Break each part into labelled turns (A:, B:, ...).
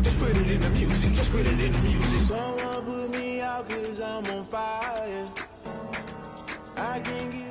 A: Just put it in the music, just put it in the music.
B: Someone put me out 'cause I'm on fire. I can't give.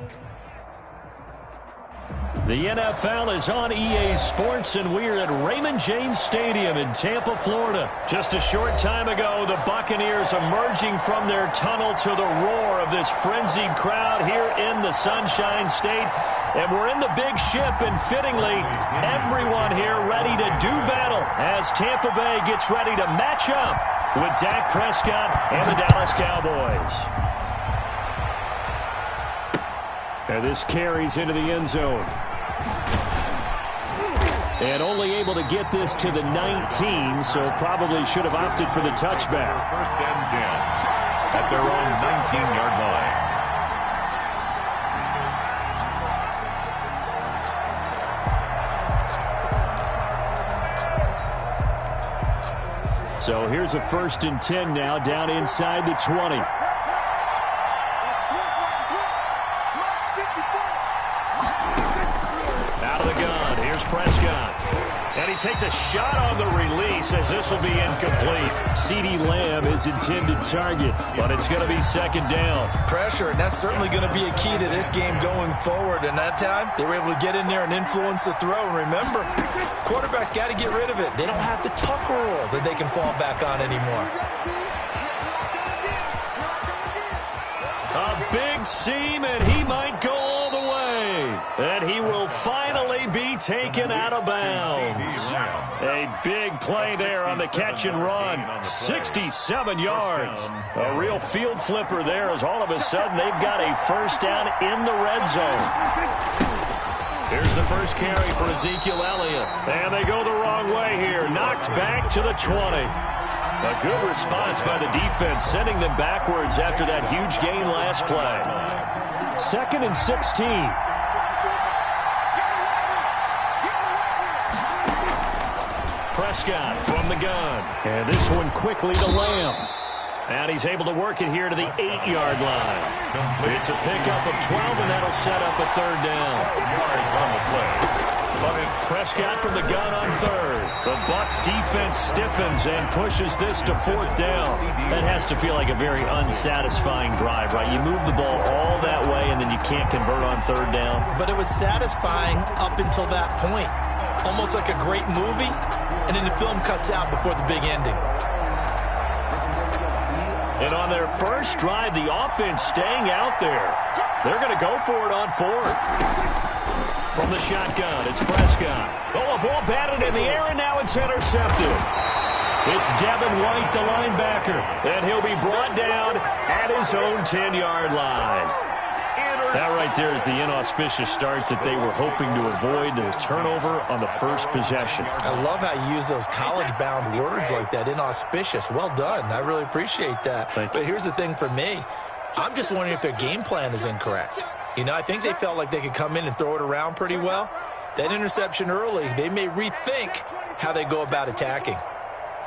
C: The NFL is on EA Sports, and we're at Raymond James Stadium in Tampa, Florida. Just a short time ago, the Buccaneers emerging from their tunnel to the roar of this frenzied crowd here in the Sunshine State. And we're in the big ship, and fittingly, everyone here ready to do battle as Tampa Bay gets ready to match up with Dak Prescott and the Dallas Cowboys. And this carries into the end zone. And only able to get this to the 19, so probably should have opted for the touchback.
D: First and 10 at their own 19-yard line.
C: So here's a 1st and 10 now, down inside the 20. Out of the gun, here's Prescott. And he takes a shot on the release as this will be incomplete. CeeDee Lamb is intended target, but it's going to be 2nd down.
E: Pressure, and that's certainly going to be a key to this game going forward. And that time, they were able to get in there and influence the throw. And remember, quarterbacks got to get rid of it. They don't have the tuck rule that they can fall back on anymore.
C: A big seam, and he might go all the way. And he will finally be taken out of bounds. A big play there on the catch and run. 67 yards. A real field flipper there as all of a sudden they've got a 1st down in the red zone. Here's the first carry for Ezekiel Elliott. And they go the wrong way here. Knocked back to the 20. A good response by the defense, sending them backwards after that huge gain last play. 2nd and 16. Prescott from the gun. And this one quickly to Lamb. And he's able to work it here to the 8-yard line. It's a pickup of 12, and that'll set up a 3rd down.
D: Yards on the play.
C: Prescott from the gun on 3rd. The Bucs defense stiffens and pushes this to 4th down. That has to feel like a very unsatisfying drive, right? You move the ball all that way, and then you can't convert on 3rd down.
E: But it was satisfying up until that point. Almost like a great movie, and then the film cuts out before the big ending.
C: And on their first drive, the offense staying out there. They're going to go for it on 4th. From the shotgun, it's Prescott. Oh, a ball batted in the air, and now it's intercepted. It's Devin White, the linebacker, and he'll be brought down at his own 10-yard line. That right there is the inauspicious start that they were hoping to avoid, the turnover on the first possession.
E: I love how you use those college-bound words like that, inauspicious. Well done. I really appreciate that. But here's the thing for me. I'm just wondering if their game plan is incorrect. You know, I think they felt like they could come in and throw it around pretty well. That interception early, they may rethink how they go about attacking.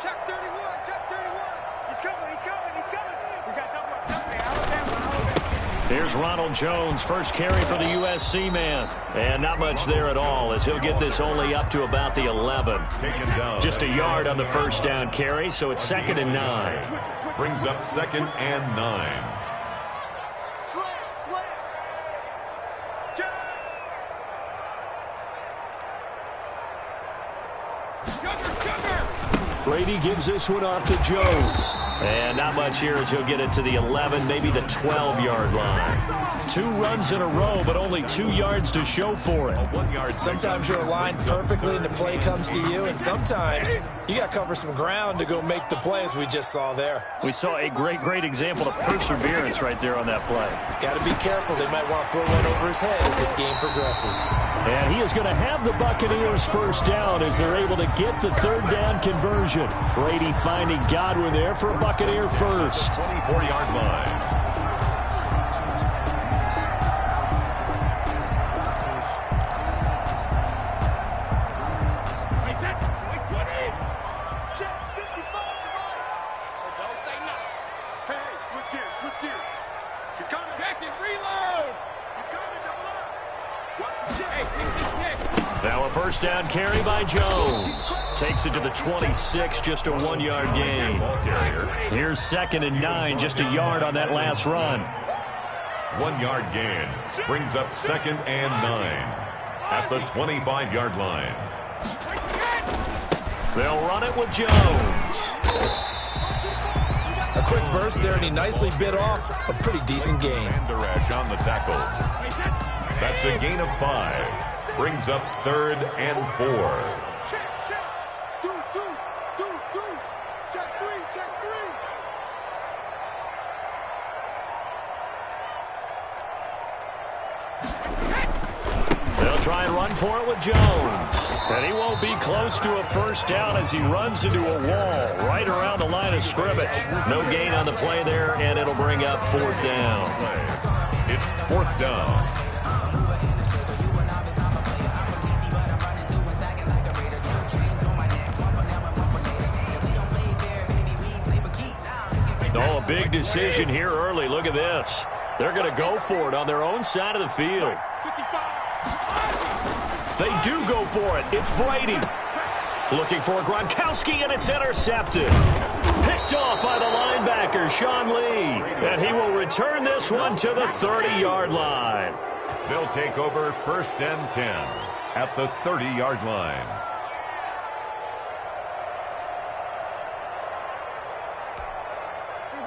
F: Check 31, check 31. He's coming, he's coming, he's coming. We got double Alabama.
C: Here's Ronald Jones, first carry for the USC man. And not much there at all, as he'll get this only up to about the 11. Just a yard on the 1st down carry, so it's 2nd and 9.
D: Brings up 2nd and 9.
C: Brady gives this one off to Jones. And not much here as he'll get it to the 11, maybe the 12-yard line. 2 runs in a row, but only 2 yards to show for it.
D: 1 yard.
E: Sometimes you're aligned perfectly and the play comes to you, and sometimes you got to cover some ground to go make the play, as we just saw there.
C: We saw a great example of perseverance right there on that play.
E: Got to be careful. They might want to throw one over his head as this game progresses.
C: And he is going to have the Buccaneers 1st down as they're able to get the 3rd down conversion. Brady finding Godwin there for a Buccaneer first.
D: 24-yard line.
C: a first down carry by Jones. Takes it to the 26, just a 1-yard gain. Here's 2nd and 9, just a yard on that last run.
D: 1-yard gain brings up 2nd and 9 at the 25-yard line.
C: They'll run it with Jones.
E: A quick burst there, and he nicely bit off a pretty decent gain.
D: Van Der Esch on the tackle. That's a gain of 5. Brings up 3rd and 4.
F: Check. Deuce. Check 3.
C: They'll try and run for it with Jones. And he won't be close to a first down as he runs into a wall right around the line of scrimmage. No gain on the play there, and it'll bring up 4th down.
D: It's 4th down.
C: Oh, a big decision here early. Look at this. They're going to go for it on their own side of the field. They do go for it. It's Brady. Looking for Gronkowski, and it's intercepted. Picked off by the linebacker, Sean Lee. And he will return this one to the 30-yard line.
D: They'll take over 1st and 10 at the 30-yard line.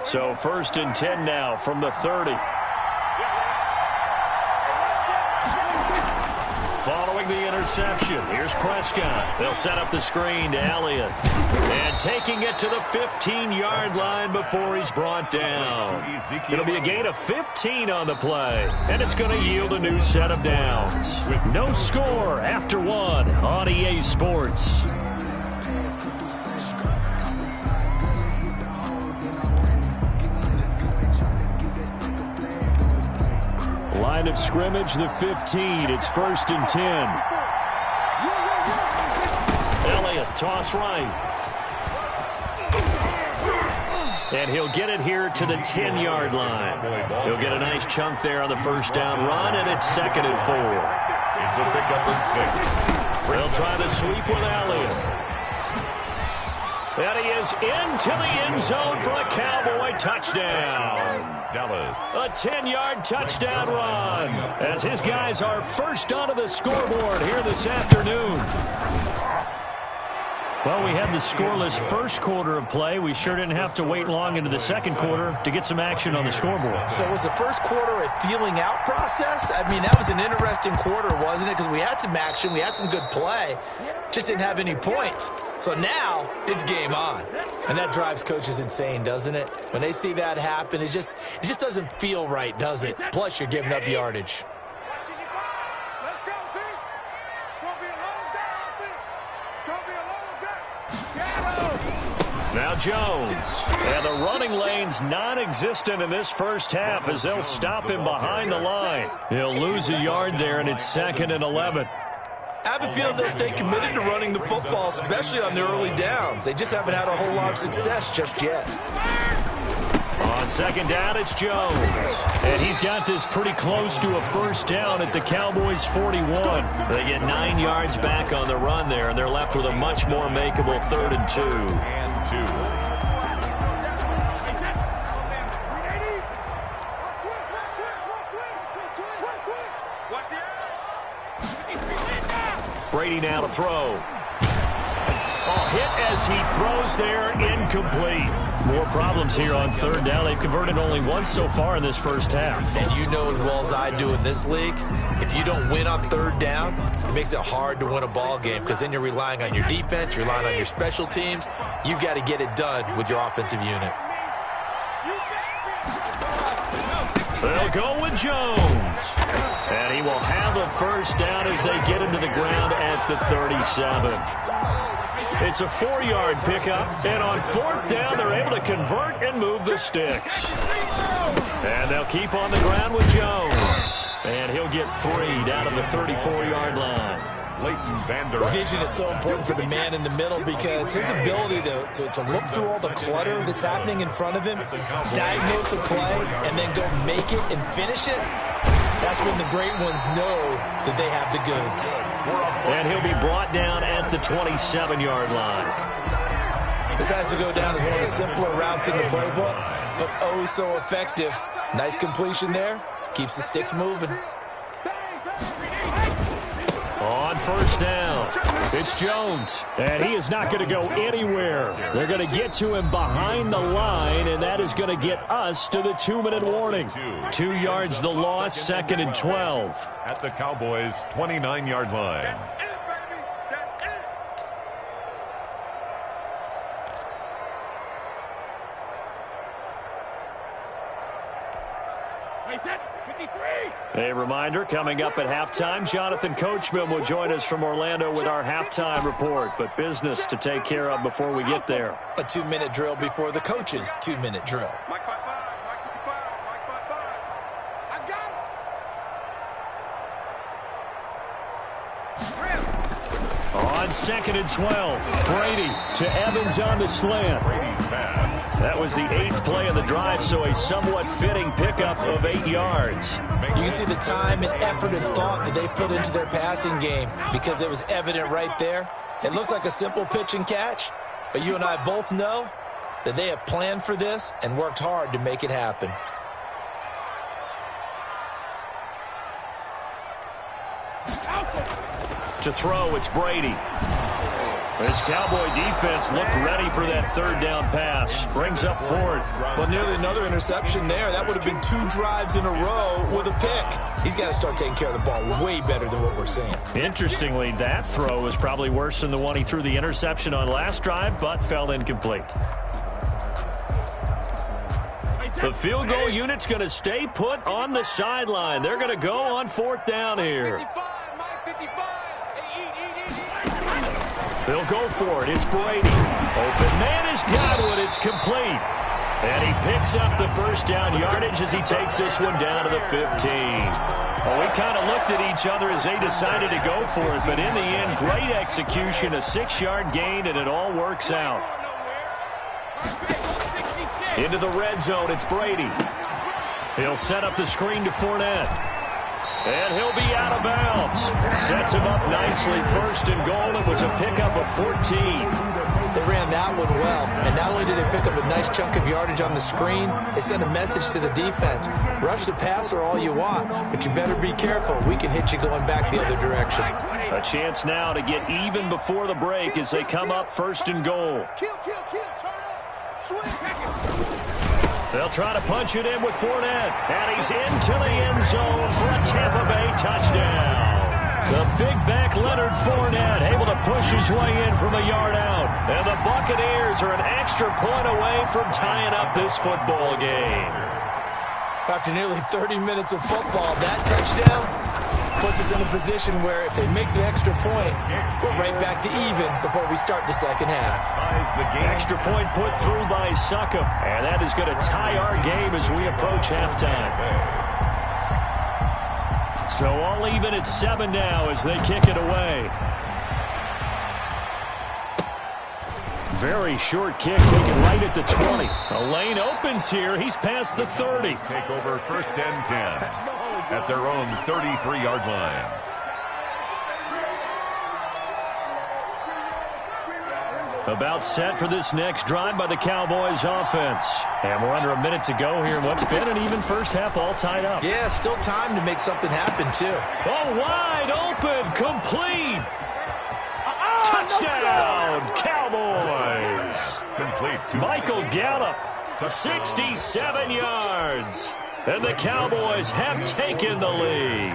C: So 1st and 10 now from the 30. Following the interception, here's Prescott. They'll set up the screen to Elliott. And taking it to the 15-yard line before he's brought down. It'll be a gain of 15 on the play. And it's going to yield a new set of downs. With no score after 1 on EA Sports. Line of scrimmage, the 15. It's 1st and 10. Elliott, toss right. And he'll get it here to the 10-yard line. He'll get a nice chunk there on the first down run, and it's 2nd and 4.
D: It's a pickup of 6.
C: They'll try the sweep with Elliott. And he is into the end zone for a Cowboy touchdown.
D: Dallas.
C: A 10-yard touchdown run as his guys are first onto the scoreboard here this afternoon. Well, we had the scoreless first quarter of play. We sure didn't have to wait long into the second quarter to get some action on the scoreboard.
E: So was the first quarter a feeling out process? I mean, that was an interesting quarter, wasn't it? Because we had some action, we had some good play, just didn't have any points. So now it's game on. And that drives coaches insane, doesn't it? When they see that happen, it just doesn't feel right, does it? Plus, you're giving up yardage.
F: Let's go, team. It's going to be a long day on offense. It's going to be a long day.
C: Now Jones. And the running lane's non-existent in this first half as they'll stop him behind the line. He'll lose a yard there, and it's 2nd and 11.
E: I have a feeling they'll stay committed to running the football, especially on their early downs. They just haven't had a whole lot of success just yet.
C: On 2nd down, it's Jones. And he's got this pretty close to a first down at the Cowboys' 41. They get 9 yards back on the run there, and they're left with a much more makeable 3rd and 2. Brady now to throw. Oh, hit as he throws there, incomplete. More problems here on 3rd down. They've converted only once so far in this first half.
E: And you know as well as I do in this league, if you don't win on 3rd down, it makes it hard to win a ball game because then you're relying on your defense, you're relying on your special teams. You've got to get it done with your offensive unit.
C: They'll go with Jones. And he will have a first down as they get him to the ground at the 37. It's a 4-yard pickup, and on 4th down, they're able to convert and move the sticks. And they'll keep on the ground with Jones. And he'll get 3 down to the 34-yard line.
E: Vision is so important for the man in the middle because his ability to look through all the clutter that's happening in front of him, diagnose a play, and then go make it and finish it, That's when the great ones know that they have the goods.
C: And he'll be brought down at the 27-yard line.
E: This has to go down as one of the simpler routes in the playbook, but oh so effective. Nice completion there. Keeps the sticks moving.
C: On first down, it's Jones, and he is not going to go anywhere. They're going to get to him behind the line, and that is going to get us to the 2-minute warning. 2 yards the loss, 2nd and 12.
D: At the Cowboys' 29-yard line.
C: A reminder, coming up at halftime, Jonathan Coachman will join us from Orlando with our halftime report, but business to take care of before we get there.
E: A 2-minute drill before the coach's 2-minute drill.
F: Mike 5-5, Mike 55, Mike 5-5. I got him.
C: On 2nd and 12, Brady to Evans on the slant.
D: Brady's pass.
C: That was the 8th play of the drive, so a somewhat fitting pickup of 8 yards.
E: You can see the time and effort and thought that they put into their passing game because it was evident right there. It looks like a simple pitch and catch, but you and I both know that they have planned for this and worked hard to make it happen.
C: To throw, it's Brady. This Cowboy defense looked ready for that 3rd down pass. Brings up 4th.
E: Well, nearly another interception there. That would have been 2 drives in a row with a pick. He's got to start taking care of the ball way better than what we're seeing.
C: Interestingly, that throw was probably worse than the one he threw the interception on last drive, but fell incomplete. The field goal unit's going to stay put on the sideline. They're going to go on 4th down here. They'll go for it. It's Brady. Open man is Godwin. It's complete. And he picks up the 1st down yardage as he takes this one down to the 15. Well, we kind of looked at each other as they decided to go for it, but in the end, great execution, a 6-yard gain, and it all works out. Into the red zone, it's Brady. He'll set up the screen to Fournette. And he'll be out of bounds. Sets him up nicely. 1st and goal. It was a pickup of 14.
E: They ran that one well. And not only did they pick up a nice chunk of yardage on the screen, they sent a message to the defense. Rush the passer all you want, but you better be careful. We can hit you going back the other direction.
C: A chance now to get even before the break as they come up 1st and goal.
F: Turn up. Swing.
C: They'll try to punch it in with Fournette. And he's into the end zone for a Tampa Bay touchdown. The big back Leonard Fournette able to push his way in from a yard out. And the Buccaneers are an extra point away from tying up this football game.
E: After nearly 30 minutes of football, that touchdown puts us in a position where if they make the extra point, we're right back to even before we start the 2nd half.
C: Extra point put through by Succop, and that is going to tie our game as we approach halftime. So all even at 7 now as they kick it away. Very short kick taken right at the 20. A lane opens here. He's past the 30.
D: Take over 1st and 10 at their own 33-yard line.
C: About set for this next drive by the Cowboys offense. And we're under a minute to go here. What's been an even 1st half all tied up.
E: Yeah, still time to make something happen, too.
C: Oh, wide open, complete. Touchdown, Cowboys.
D: Complete.
C: Michael Gallup, 67 yards. And the Cowboys have taken the lead.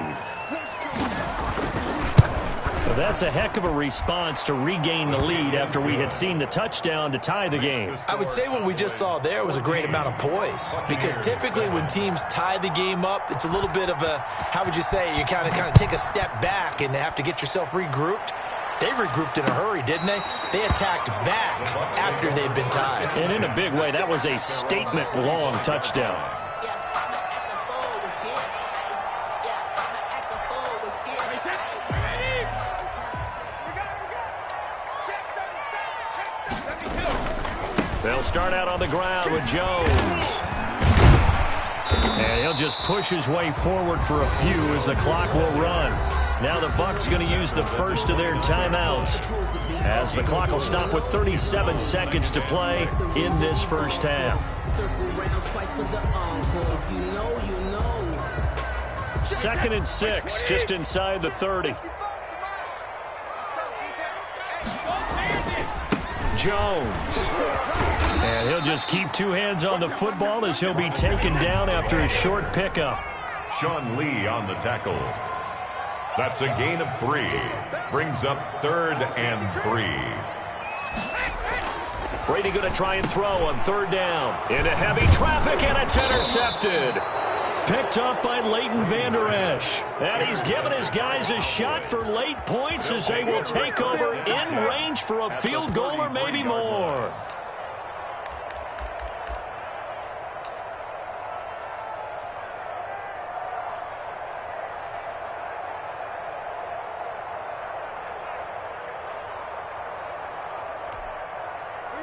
C: That's a heck of a response to regain the lead after we had seen the touchdown to tie the game.
E: I would say what we just saw there was a great amount of poise, because typically when teams tie the game up, it's a little bit of a, how would you say, you kind of take a step back and have to get yourself regrouped. They regrouped in a hurry, didn't they? They attacked back after they'd been tied.
C: And in a big way, that was a statement-long touchdown. They'll start out on the ground with Jones. And he'll just push his way forward for a few as the clock will run. Now the Bucs going to use the first of their timeouts, as the clock will stop with 37 seconds to play in this first half. 2nd and 6, just inside the 30. Jones. And he'll just keep two hands on the football as he'll be taken down after a short pickup.
D: Sean Lee on the tackle. That's a gain of 3. Brings up 3rd and 3.
C: Brady going to try and throw on 3rd down. Into heavy traffic, and it's intercepted. Picked up by Leighton Vander Esch. And he's given his guys a shot for late points as they will take over in range for a field goal or maybe more.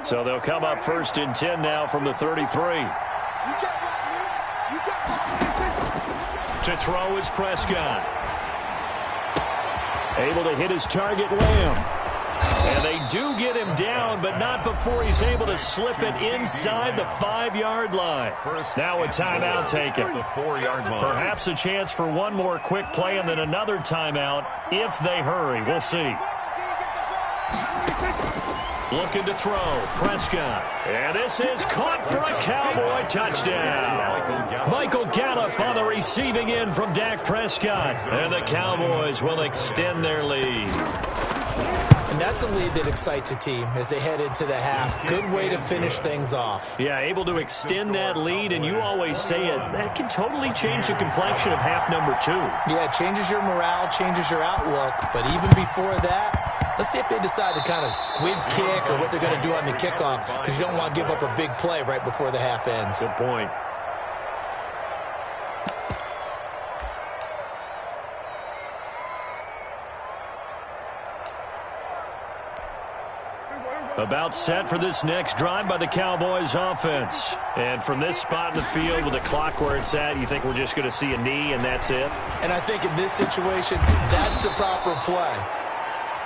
C: So they'll come up 1st and 10 now from the 33. To throw is Prescott. Able to hit his target, Lamb. And they do get him down, but not before he's able to slip it inside the 5-yard line. Now a timeout taken.
D: The 4-yard line.
C: Perhaps a chance for one more quick play and then another timeout if they hurry. We'll see. Looking to throw, Prescott. And this is caught for a Cowboy touchdown. Michael Gallup on the receiving end from Dak Prescott. And the Cowboys will extend their lead.
E: And that's a lead that excites a team as they head into the half. Good way to finish things off.
C: Yeah, able to extend that lead, and you always say it, that can totally change the complexion of half number 2.
E: Yeah, it changes your morale, changes your outlook. But even before that, let's see if they decide to kind of squib kick or what they're going to do on the kickoff, because you don't want to give up a big play right before the half ends.
C: Good point. About set for this next drive by the Cowboys offense. And from this spot in the field with the clock where it's at, you think we're just going to see a knee and that's it?
E: And I think in this situation, that's the proper play.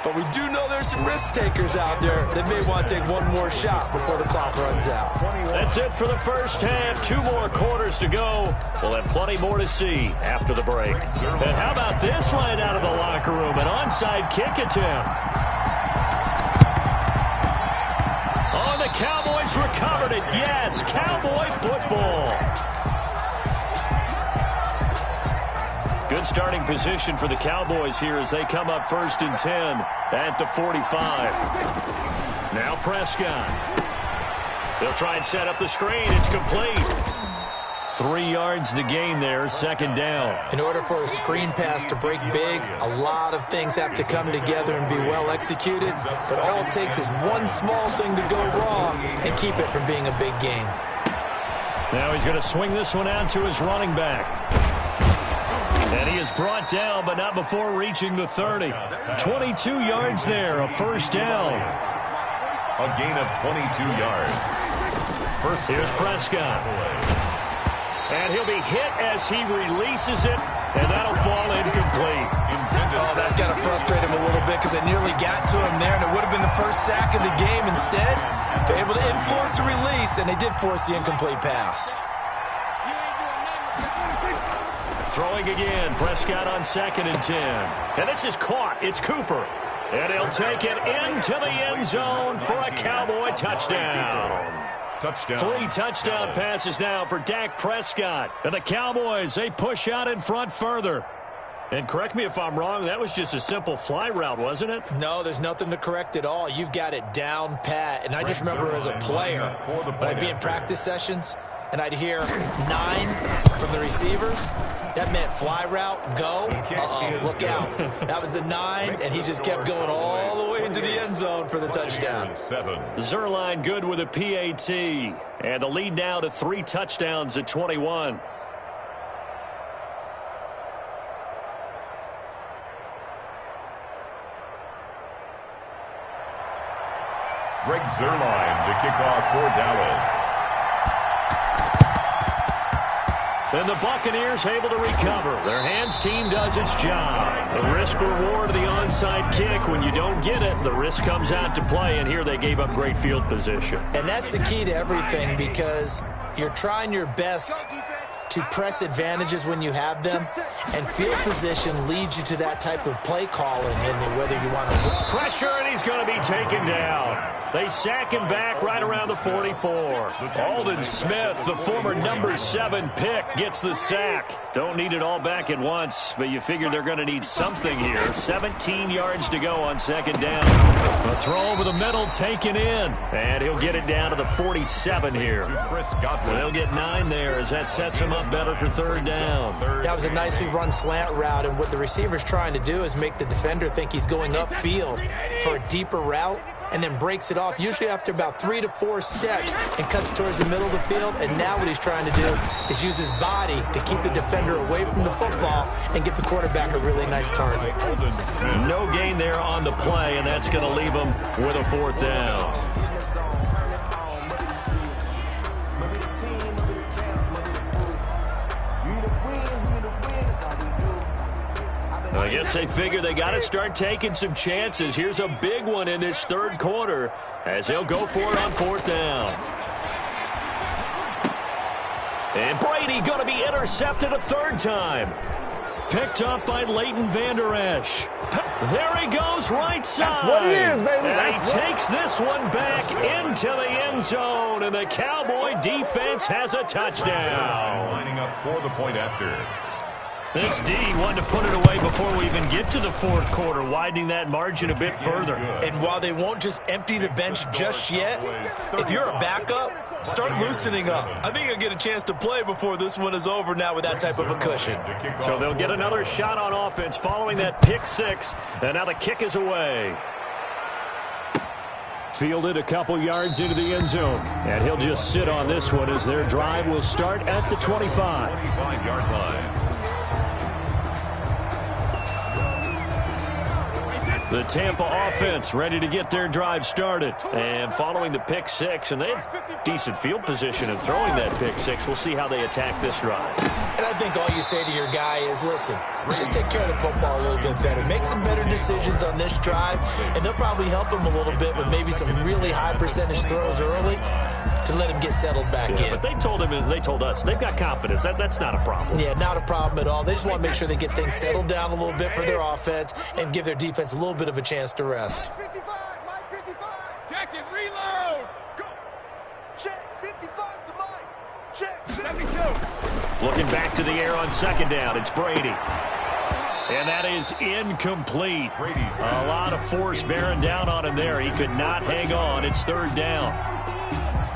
E: But we do know there's some risk takers out there that may want to take one more shot before the clock runs out.
C: That's it for the first half. 2 more quarters to go. We'll have plenty more to see after the break. And how about this right out of the locker room? An onside kick attempt. Oh, the Cowboys recovered it. Yes, Cowboy football. Good starting position for the Cowboys here as they come up 1st and 10 at the 45. Now Prescott. They'll try and set up the screen. It's complete. 3 yards the gain there, 2nd down.
E: In order for a screen pass to break big, a lot of things have to come together and be well executed. But all it takes is one small thing to go wrong and keep it from being a big game.
C: Now he's going to swing this one out to his running back. And he is brought down, but not before reaching the 30. 22 yards there, a 1st down.
D: A gain of 22 yards.
C: Here's Prescott. And he'll be hit as he releases it, and that'll fall incomplete.
E: Oh, that's got to frustrate him a little bit because they nearly got to him there, and it would have been the first sack of the game. Instead, they're able to influence the release, and they did force the incomplete pass.
C: Throwing again, Prescott on 2nd and 10. And this is caught. It's Cooper. And he'll take it into the end zone for a Cowboy touchdown.
D: Touchdown.
C: 3 touchdown passes now for Dak Prescott. And the Cowboys, they push out in front further. And correct me if I'm wrong, that was just a simple fly route, wasn't it?
E: No, there's nothing to correct at all. You've got it down pat. And I just remember as a player, when I'd be in practice sessions, and I'd hear 9 from the receivers, that meant fly route, go, look out. That was the 9, and he just kept going all the way into the end zone for the touchdown.
C: Zerline good with a PAT. And the lead now to 3 touchdowns at 21.
D: Greg Zerline to kick off for Dallas.
C: And the Buccaneers able to recover. Their hands team does its job. The risk reward of the onside kick. When you don't get it, the risk comes out to play, and here they gave up great field position.
E: And that's the key to everything, because you're trying your best to press advantages when you have them, and field position leads you to that type of play calling, and whether you want to
C: pressure, and he's going to be taken down. They sack him back right around the 44. Aldon Smith, the former number 7 pick, gets the sack. Don't need it all back at once, but you figure they're going to need something here. 17 yards to go on second down. A throw over the middle taken in, and he'll get it down to the 47 here. They'll get 9 there as that sets him up better for third down.
E: That was a nicely run slant route, and what the receiver's trying to do is make the defender think he's going upfield for a deeper route, and then breaks it off, usually after about 3 to 4 steps, and cuts towards the middle of the field. And now what he's trying to do is use his body to keep the defender away from the football and give the quarterback a really nice target.
C: No gain there on the play, and that's going to leave him with a 4th down. I guess they figure they got to start taking some chances. Here's a big one in this third quarter as they'll go for it on 4th down. And Brady going to be intercepted a 3rd time. Picked up by Leighton Vander Esch. There he goes right side.
G: That's what it is, baby.
C: And he takes this one back into the end zone, and the Cowboy defense has a touchdown.
D: Lining up for the point after.
C: This D wanted to put it away before we even get to the 4th quarter, widening that margin a bit further.
E: And while they won't just empty the bench just yet, if you're a backup, start loosening up. I think you'll get a chance to play before this one is over now with that type of a cushion.
C: So they'll get another shot on offense following that pick 6, and now the kick is away. Fielded a couple yards into the end zone, and he'll just sit on this one as their drive will start at the 25.
D: 25-yard line.
C: The Tampa offense ready to get their drive started. And following the pick 6, and they had decent field position in throwing that pick 6. We'll see how they attack this drive.
E: And I think all you say to your guy is, listen, let's just take care of the football a little bit better. Make some better decisions on this drive, and they'll probably help him a little bit with maybe some really high percentage throws early to let him get settled back in.
C: But they told him, and they told us, they've got confidence. That's not a problem.
E: Yeah, not a problem at all. They just want to make sure they get things settled down a little bit for their offense and give their defense a little bit of a chance to rest.
F: 55, Mike 55. Check it, reload. Go. Check, 55 to Mike. Check, 72.
C: Looking back to the air on second down, it's Brady. And that is incomplete. A lot of force bearing down on him there. He could not hang on. It's 3rd down.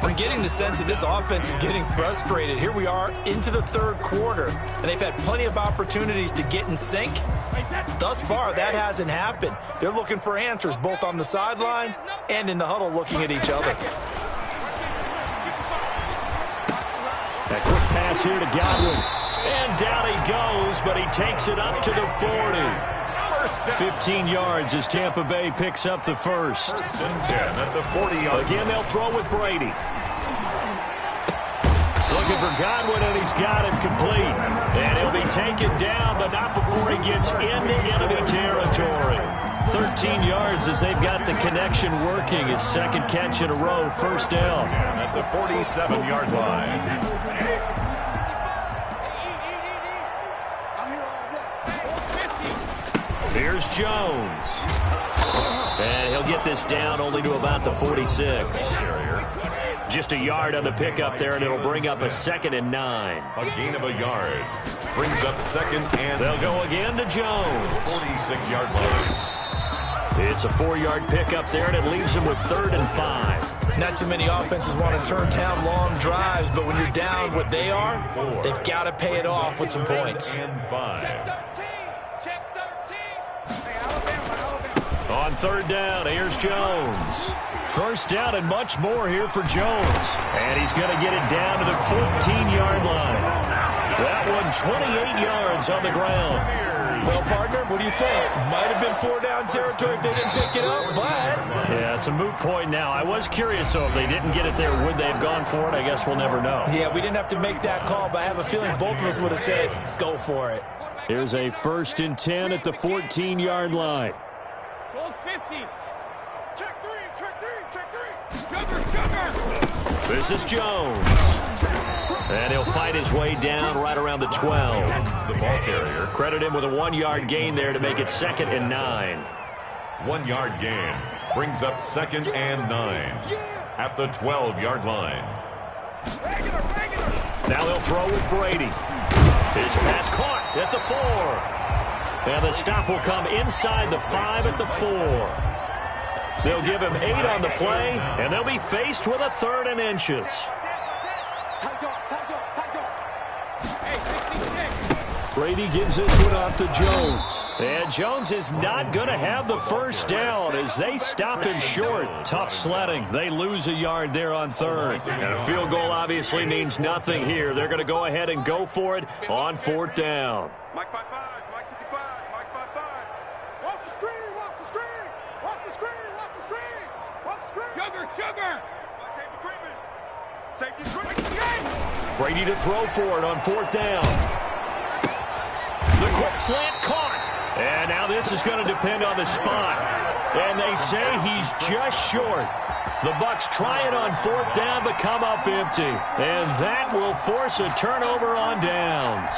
E: I'm getting the sense that this offense is getting frustrated. Here we are into the 3rd quarter, and they've had plenty of opportunities to get in sync. Thus far, that hasn't happened. They're looking for answers both on the sidelines and in the huddle looking at each other.
C: A quick pass here to Godwin. And down he goes, but he takes it up to the 40. 15 yards as Tampa Bay picks up the first.
D: 1st and 10 at the 40-yard.
C: Again, they'll throw with Brady. Looking for Godwin, and he's got it complete. And he'll be taken down, but not before he gets into enemy territory. 13 yards as they've got the connection working. His 2nd catch in a row, 1st down.
D: At the 47-yard line.
C: Here's Jones. And he'll get this down only to about the 46. Just a yard on the pickup there, and it'll bring up a 2nd and 9.
D: A gain of a yard. Brings up 2nd and...
C: They'll go again to Jones.
D: 46-yard line.
C: It's a 4-yard pickup there, and it leaves him with 3rd and 5.
E: Not too many offenses want to turn down long drives, but when you're down what they are, they've got to pay it off with some points.
D: And 5.
F: Check 13. Hey, Alabama.
C: On 3rd down, here's Jones. 1st down and much more here for Jones. And he's going to get it down to the 14-yard line. That one 28 yards on the ground.
E: Well, partner, what do you think? Might have been 4-down territory if they didn't pick it up, but...
C: Yeah, it's a moot point now. I was curious, though, if they didn't get it there, would they have gone for it? I guess we'll never know.
E: Yeah, we didn't have to make that call, but I have a feeling both of us would have said, go for it.
C: Here's a 1st and 10 at the 14-yard line.
F: Goal 50. Check three, check three, check three. Sugar.
C: This is Jones. And he'll fight his way down right around the 12.
D: The ball carrier.
C: Credit him with a 1-yard gain there to make it 2nd and 9.
D: 1-yard gain brings up 2nd and 9 at the 12-yard line.
C: Now he'll throw with Brady. His pass caught at the 4. And the stop will come inside the 5 at the 4. They'll give him 8 on the play, and they'll be faced with a 3rd and inches. Brady gives this one off to Jones. And Jones is not going to have the first down as they stop him short. Tough sledding. They lose a yard there on 3rd. And a field goal obviously means nothing here. They're going to go ahead and go for it on 4th down.
F: Mike 5-5, Mike 55, Mike 5-5. Watch the screen, watch the screen. Watch the screen, watch the screen. Watch the screen. Sugar. Watch safety treatment.
C: Brady to throw for it on 4th down. The quick slant caught. And now this is going to depend on the spot. And they say he's just short. The Bucs try it on 4th down but come up empty. And that will force a turnover on downs.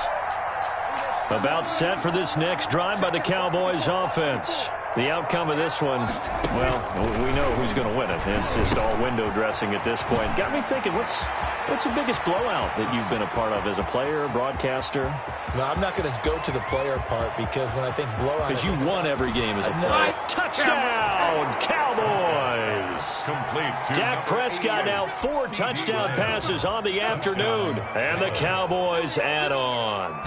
C: About set for this next drive by the Cowboys offense. The outcome of this one, well, we know who's going to win it. It's just all window dressing at this point. Got me thinking, what's the biggest blowout that you've been a part of as a player, broadcaster?
E: No, I'm not going to go to the player part because when I think blowout...
C: Because you won every game as a player. Touchdown, Cowboys!
D: Complete to
C: Dak Prescott now 4 touchdown passes on the afternoon. And the Cowboys add on.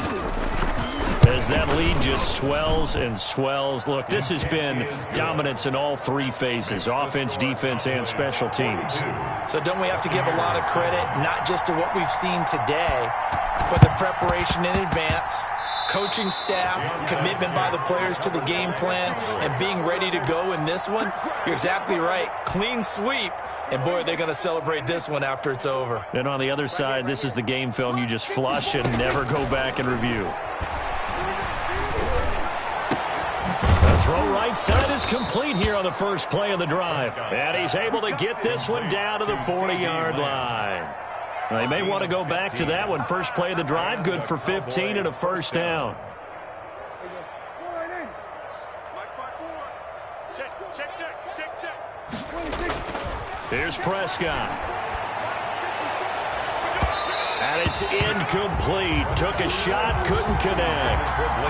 C: As that lead just swells and swells. Look, this has been dominance in all 3 phases, offense, defense, and special teams.
E: So don't we have to give a lot of credit, not just to what we've seen today, but the preparation in advance, coaching staff, commitment by the players to the game plan, and being ready to go in this one? You're exactly right. Clean sweep. And, boy, they're going to celebrate this one after it's over.
C: And on the other side, this is the game film you just flush and never go back and review. The throw right side is complete here on the first play of the drive. And he's able to get this one down to the 40-yard line. They may want to go back to that one. First play of the drive, good for 15 and a first down. Here's Prescott. And it's incomplete. Took a shot, couldn't connect.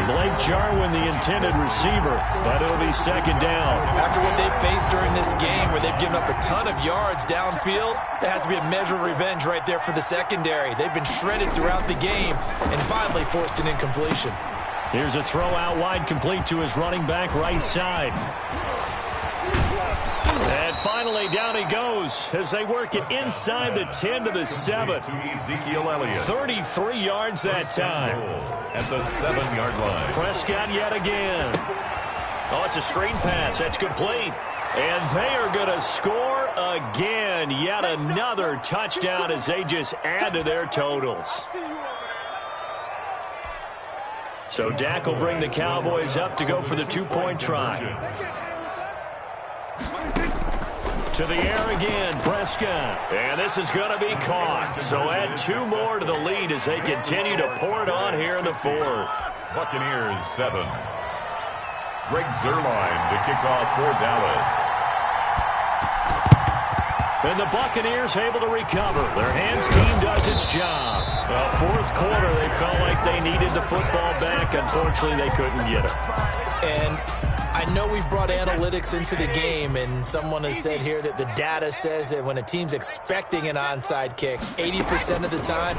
C: Blake Jarwin, the intended receiver, but it'll be 2nd down.
E: After what they've faced during this game where they've given up a ton of yards downfield, there has to be a measure of revenge right there for the secondary. They've been shredded throughout the game and finally forced an incompletion.
C: Here's a throw out wide, complete to his running back right side. And finally, down he goes as they work it inside the 10 to the 7.
D: To Ezekiel Elliott.
C: 33 yards that time.
D: At the 7-yard line.
C: Prescott yet again. Oh, it's a screen pass. That's complete. And they are going to score again. Yet another touchdown as they just add to their totals. So Dak will bring the Cowboys up to go for the 2-point try. To the air again, Prescott. And this is going to be caught. So add 2 more to the lead as they continue to pour it on here in the 4th.
D: Buccaneers 7. Greg Zuerlein to kick off for Dallas.
C: And the Buccaneers able to recover. Their hands team does its job. Fourth quarter, they felt like they needed the football back. Unfortunately, they couldn't get it.
E: And I know we've brought analytics into the game, and someone has said here that the data says that when a team's expecting an onside kick, 80% of the time,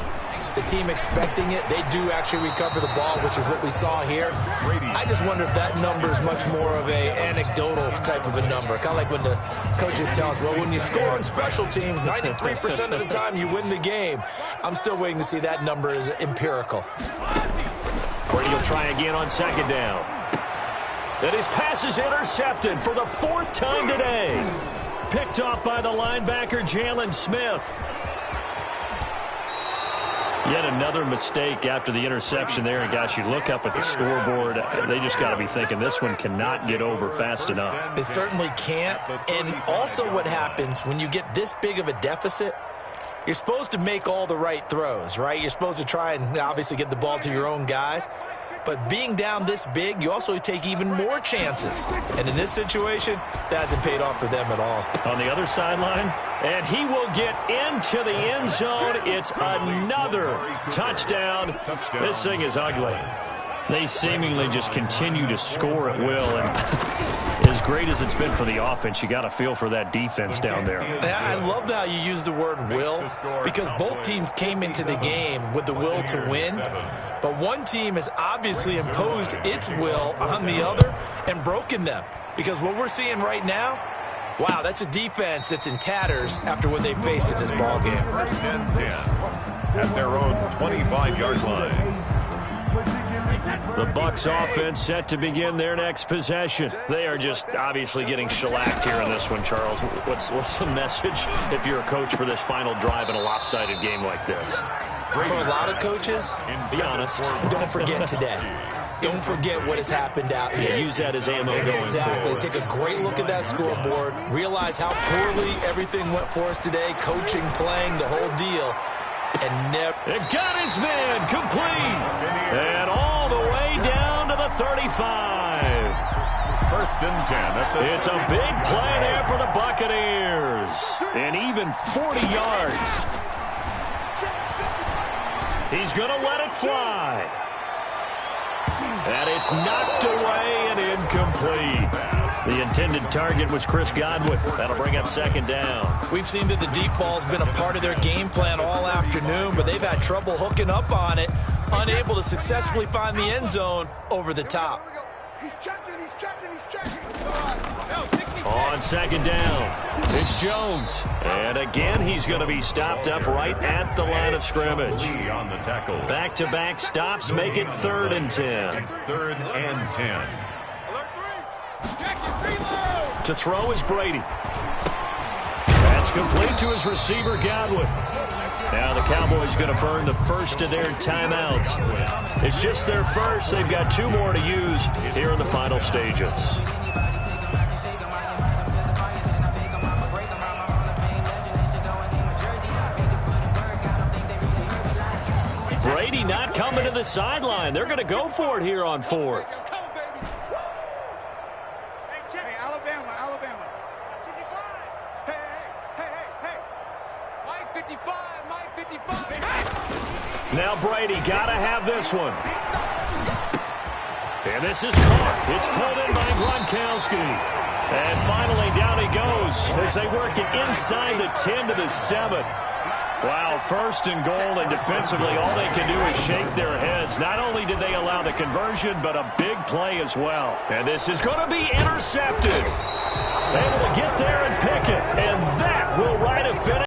E: the team expecting it, they do actually recover the ball, which is what we saw here. I just wonder if that number is much more of a anecdotal type of a number. Kind of like when the coaches tell us, well, when you score on special teams, 93% of the time you win the game. I'm still waiting to see that number is empirical.
C: Brady will try again on second down. And his pass is intercepted for the 4th time today. Picked off by the linebacker, Jalen Smith. Yet another mistake after the interception there. And, gosh, you look up at the scoreboard, they just got to be thinking this one cannot get over fast enough.
E: It certainly can't. And also what happens when you get this big of a deficit, you're supposed to make all the right throws, right? You're supposed to try and obviously get the ball to your own guys. But being down this big, you also take even more chances. And in this situation, that hasn't paid off for them at all.
C: On the other sideline, and he will get into the end zone. It's another touchdown. This thing is ugly. They seemingly just continue to score at will. And as great as it's been for the offense, you got to feel for that defense down there.
E: I love how you use the word will, because both teams came into the game with the will to win. But one team has obviously imposed its will on the other and broken them. Because what we're seeing right now, wow, that's a defense that's in tatters after what they faced in this ball game.
D: 10 at their own 25-yard line.
C: The Bucs offense set to begin their next possession. They are just obviously getting shellacked here in this one, Charles. What's the message if you're a coach for this final drive in a lopsided game like this?
E: For a lot of coaches,
C: be honest,
E: don't forget today. Don't forget what has happened out here.
C: Yeah, use that as ammo going
E: Exactly.
C: forward.
E: Take a great look at that scoreboard. Realize how poorly everything went for us today. Coaching, playing, the whole deal. And never.
C: It got his man complete. And all the way down to the 35.
D: 1st and 10.
C: It's a big play there for the Buccaneers. And even 40 yards. He's going to let it fly. And it's knocked away and incomplete. The intended target was Chris Godwin. That'll bring up 2nd down.
E: We've seen that the deep ball's been a part of their game plan all afternoon, but they've had trouble hooking up on it, unable to successfully find the end zone over the top.
F: He's checking, he's checking, he's checking.
C: On 2nd down, it's Jones. And again, he's going to be stopped up right at the line of scrimmage.
D: Lee on the tackle.
C: Back-to-back stops make it 3rd and 10.
D: 3rd and 10.
C: To throw is Brady. That's complete to his receiver, Godwin. Now the Cowboys going to burn the first of their timeouts. It's just their first. They've got 2 more to use here in the final stages. Brady not coming to the sideline. They're going to go for it here on 4th. Now Brady got to have this one. And this is caught. It's pulled in by Gronkowski. And finally down he goes as they work it inside the 10 to the 7. Wow, 1st and goal, and defensively all they can do is shake their heads. Not only did they allow the conversion, but a big play as well. And this is going to be intercepted. Able to get there